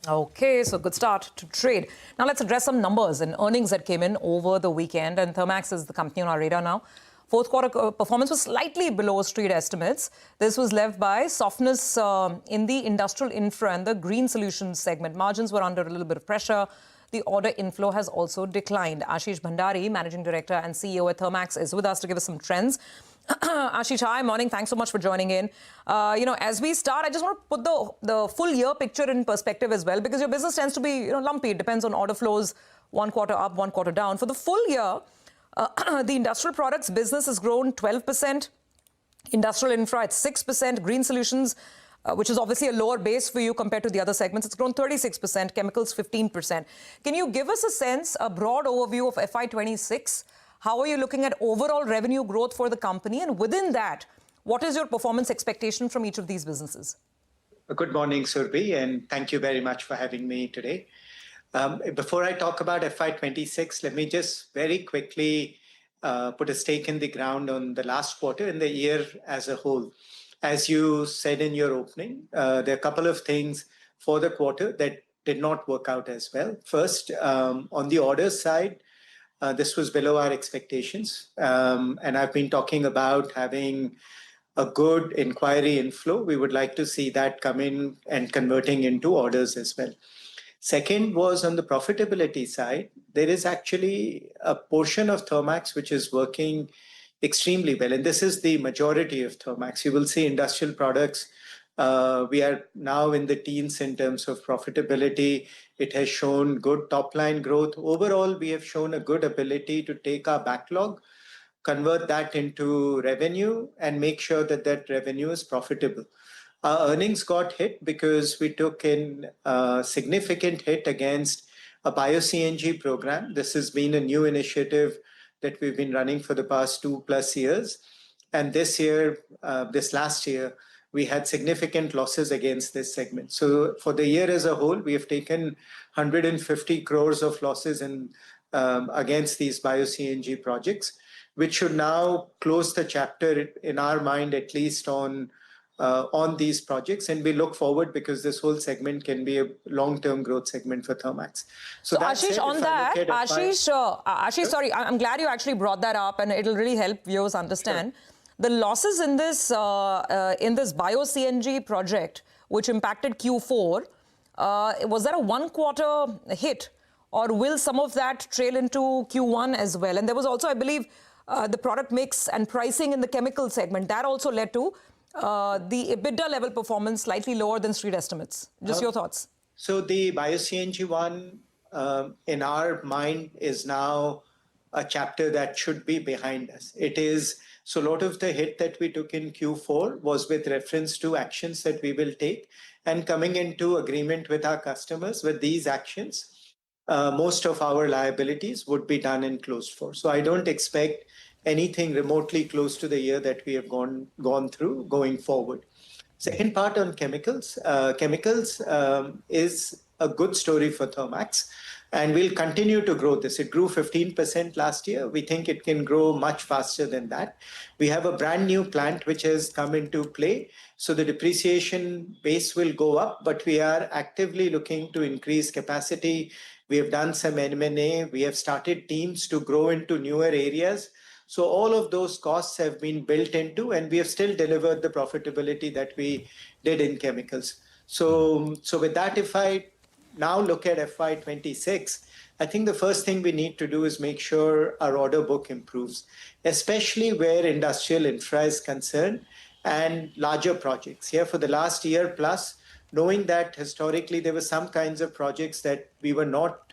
Okay, so good start to trade. Now let's address some numbers and earnings that came in over the weekend. And Thermax is the company on our radar now. Fourth quarter performance was slightly below street estimates. This was led by softness in the industrial infra and the green solutions segment. Margins were under a little bit of pressure. The order inflow has also declined. Ashish Bhandari, Managing Director and CEO at Thermax, is with us to give us some trends. Ashish, hi, morning. Thanks so much for joining in. As we start, I just want to put the full year picture in perspective as well, because your business tends to be lumpy. It depends on order flows, one quarter up, one quarter down. For the full year, the industrial products business has grown 12%, industrial infra at 6%, green solutions, which is obviously a lower base for you compared to the other segments, it's grown 36%, chemicals 15%. Can you give us a sense, a broad overview of FY26? How are you looking at overall revenue growth for the company? And within that, what is your performance expectation from each of these businesses? Good morning, Surbhi, and thank you very much for having me today. Before I talk about FY26, let me just very quickly put a stake in the ground on the last quarter and the year as a whole. As you said in your opening, there are a couple of things for the quarter that did not work out as well. First, on the orders side, this was below our expectations. And I've been talking about having a good inquiry inflow. We would like to see that come in and converting into orders as well. Second was on the profitability side. There is actually a portion of Thermax which is working extremely well. And this is the majority of Thermax. You will see industrial products. We are now in the teens in terms of profitability. It has shown good top-line growth. Overall, we have shown a good ability to take our backlog, convert that into revenue, and make sure that that revenue is profitable. Our earnings got hit because we took in a significant hit against a bio-CNG program. This has been a new initiative that we've been running for the past 2+ years. And this last year, we had significant losses against this segment. So for the year as a whole, we have taken 150 crores of losses against these bio-CNG projects, which should now close the chapter in our mind, at least on these projects. And we look forward because this whole segment can be a long-term growth segment for Thermax. So Ashish, on that, Ashish, sorry, I'm glad you actually brought that up, and it'll really help viewers understand. Sure. The losses in this bio-CNG project, which impacted Q4, was that a one-quarter hit, or will some of that trail into Q1 as well? And there was also, I believe, the product mix and pricing in the chemical segment. That also led to the EBITDA level performance slightly lower than street estimates. Just your thoughts. So the bio-CNG one, in our mind, is now a chapter that should be behind us. It is. So a lot of the hit that we took in Q4 was with reference to actions that we will take and coming into agreement with our customers with these actions. Most of our liabilities would be done and closed for. So I don't expect anything remotely close to the year that we have gone through going forward. Second part on chemicals. Chemicals is a good story for Thermax, and we'll continue to grow this. It grew 15% last year. We think it can grow much faster than that. We have a brand new plant which has come into play. So the depreciation base will go up, but we are actively looking to increase capacity. We have done some M&A. We have started teams to grow into newer areas. So all of those costs have been built into, and we have still delivered the profitability that we did in chemicals. So with that, if I now look at FY26, I think the first thing we need to do is make sure our order book improves, especially where industrial infra is concerned and larger projects. Here for the last year plus, knowing that historically there were some kinds of projects that we were not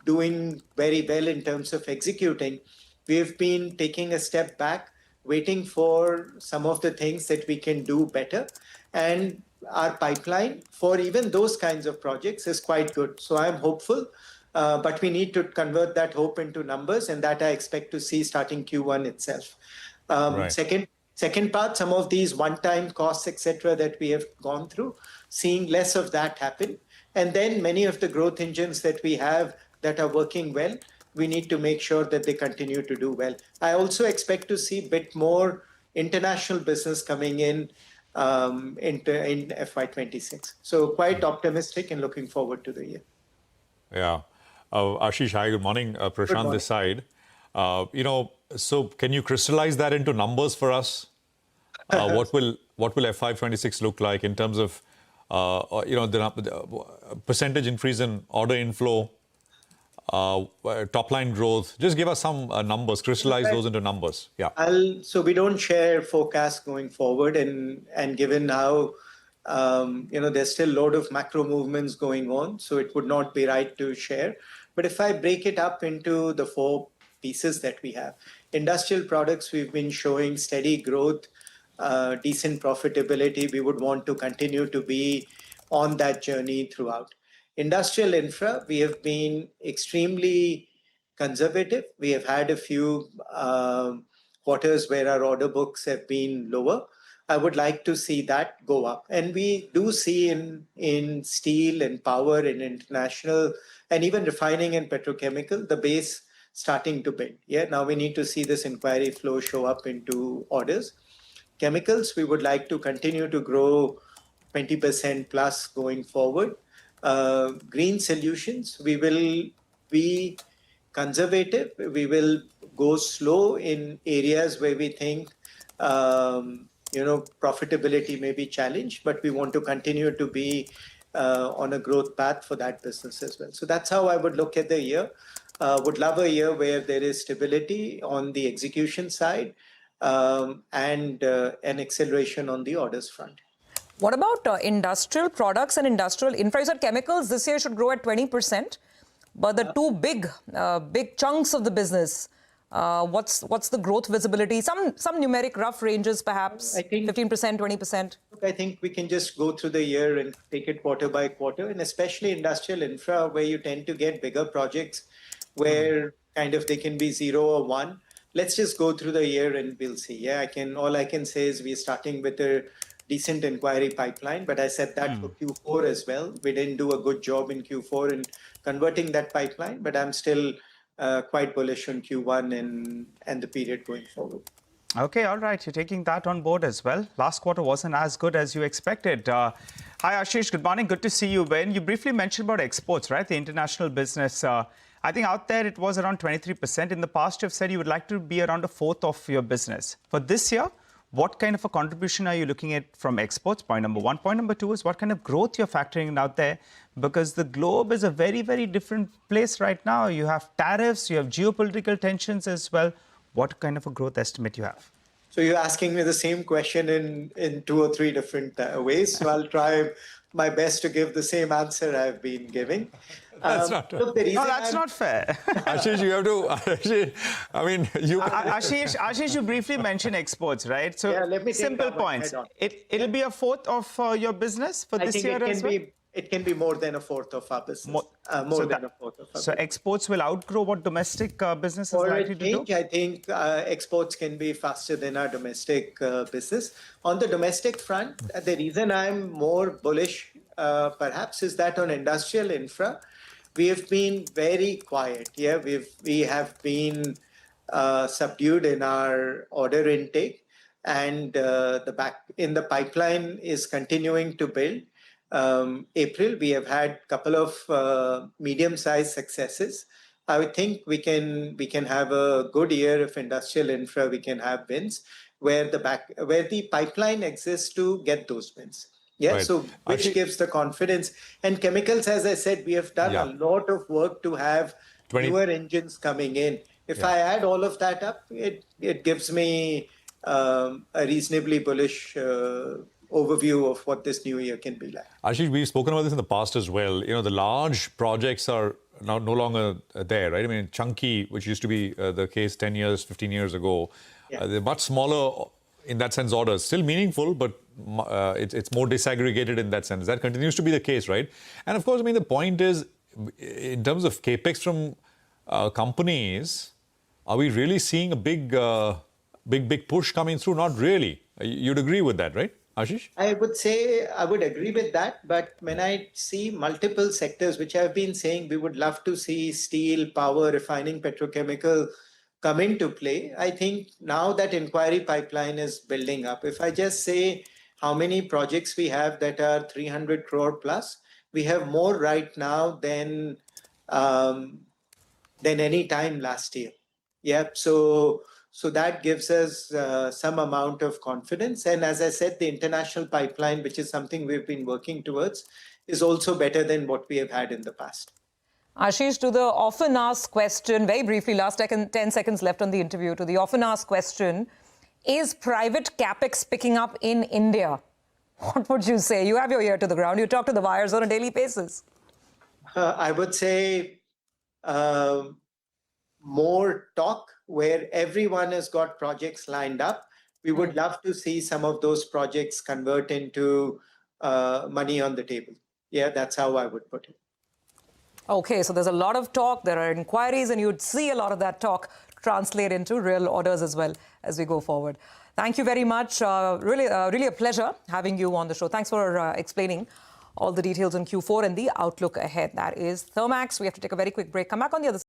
doing very well in terms of executing, we've been taking a step back, waiting for some of the things that we can do better. And our pipeline for even those kinds of projects is quite good. So I'm hopeful, but we need to convert that hope into numbers, and that I expect to see starting Q1 itself. Right. Second part, some of these one-time costs, etc., that we have gone through, seeing less of that happen. And then many of the growth engines that we have that are working well, we need to make sure that they continue to do well. I also expect to see a bit more international business coming in in FY26. So quite optimistic and looking forward to the year. Yeah. Ashish, hi, good morning. Good Prashant morning. this side. So can you crystallize that into numbers for us? What will FY26 look like in terms of the percentage increase in order inflow, top line growth? Just give us some numbers, crystallize those into numbers. Yeah. So we don't share forecasts going forward, and given how there's still a lot of macro movements going on, so it would not be right to share. But if I break it up into the four pieces that we have, industrial products, we've been showing steady growth, decent profitability. We would want to continue to be on that journey throughout. Industrial infra, we have been extremely conservative. We have had a few quarters where our order books have been lower. I would like to see that go up. And we do see in steel and power and international and even refining and petrochemical, the base starting to build. Yeah, now we need to see this inquiry flow show up into orders. Chemicals, we would like to continue to grow 20% plus going forward. Green solutions, we will be conservative. We will go slow in areas where we think profitability may be challenged, but we want to continue to be on a growth path for that business as well. So that's how I would look at the year. Would love a year where there is stability on the execution side and an acceleration on the orders front. What about industrial products and industrial infra? You said chemicals this year should grow at 20%, but the two big chunks of the business, what's the growth visibility? Some numeric rough ranges, perhaps. I think 15%, 20%. Look, I think we can just go through the year and take it quarter by quarter, and especially industrial infra, where you tend to get bigger projects, where kind of they can be 0 or 1. Let's just go through the year and we'll see. Yeah, all I can say is we're starting with a decent inquiry pipeline, but I said that for Q4 as well. We didn't do a good job in Q4 in converting that pipeline, but I'm still quite bullish on Q1 and the period going forward. Okay, all right. You're taking that on board as well. Last quarter wasn't as good as you expected. Hi, Ashish. Good morning. Good to see you. When you briefly mentioned about exports, right? The international business. I think out there it was around 23%. In the past, you've said you would like to be around a fourth of your business. For this year, what kind of a contribution are you looking at from exports? Point number one. Point number two is what kind of growth you're factoring in out there? Because the globe is a very, very different place right now. You have tariffs, you have geopolitical tensions as well. What kind of a growth estimate you have? So you're asking me the same question in 2 or 3 different ways. So I'll try my best to give the same answer I've been giving. That's not fair. Ashish, you have to. Ashish, you briefly mentioned exports, right? So yeah, let me simple points. It'll be a fourth of your business for this year as well? It can be more than a fourth of our business. More than a fourth of our business. So exports will outgrow what domestic business is likely to do? I think exports can be faster than our domestic business. On the domestic front, the reason I'm more bullish perhaps is that on industrial infra, we have been very quiet. Yeah, we have been subdued in our order intake, and the pipeline is continuing to build. April, we have had a couple of medium-sized successes. I would think we can have a good year of industrial infra. We can have wins where the pipeline exists to get those wins. Yeah, right. So which gives the confidence. And chemicals, as I said, we have done a lot of work to have newer engines coming in. If I add all of that up, it gives me a reasonably bullish overview of what this new year can be like. Ashish, we've spoken about this in the past as well. The large projects are now no longer there, right? I mean, chunky, which used to be the case 10 years, 15 years ago, they're much smaller in that sense orders. Still meaningful, but it's more disaggregated in that sense. That continues to be the case, right? And of course, I mean, the point is, in terms of capex from companies, are we really seeing a big push coming through? Not really. You'd agree with that, right, Ashish? I would say I would agree with that. But when I see multiple sectors, which I've been saying, we would love to see steel, power, refining, petrochemical come into play. I think now that inquiry pipeline is building up. If I just say how many projects we have that are 300 crore plus. We have more right now than any time last year. Yep. So that gives us some amount of confidence. And as I said, the international pipeline, which is something we've been working towards, is also better than what we have had in the past. Ashish, to the often asked question, very briefly, last 10 seconds left on the interview, to the often asked question, is private capex picking up in India? What would you say? You have your ear to the ground. You talk to the buyers on a daily basis. I would say more talk, where everyone has got projects lined up. We would love to see some of those projects convert into money on the table. Yeah, that's how I would put it. Okay, so there's a lot of talk, there are inquiries, and you'd see a lot of that talk translate into real orders as well as we go forward. Thank you very much. Really a pleasure having you on the show. Thanks for explaining all the details on Q4 and the outlook ahead. That is Thermax. We have to take a very quick break. Come back on the other side.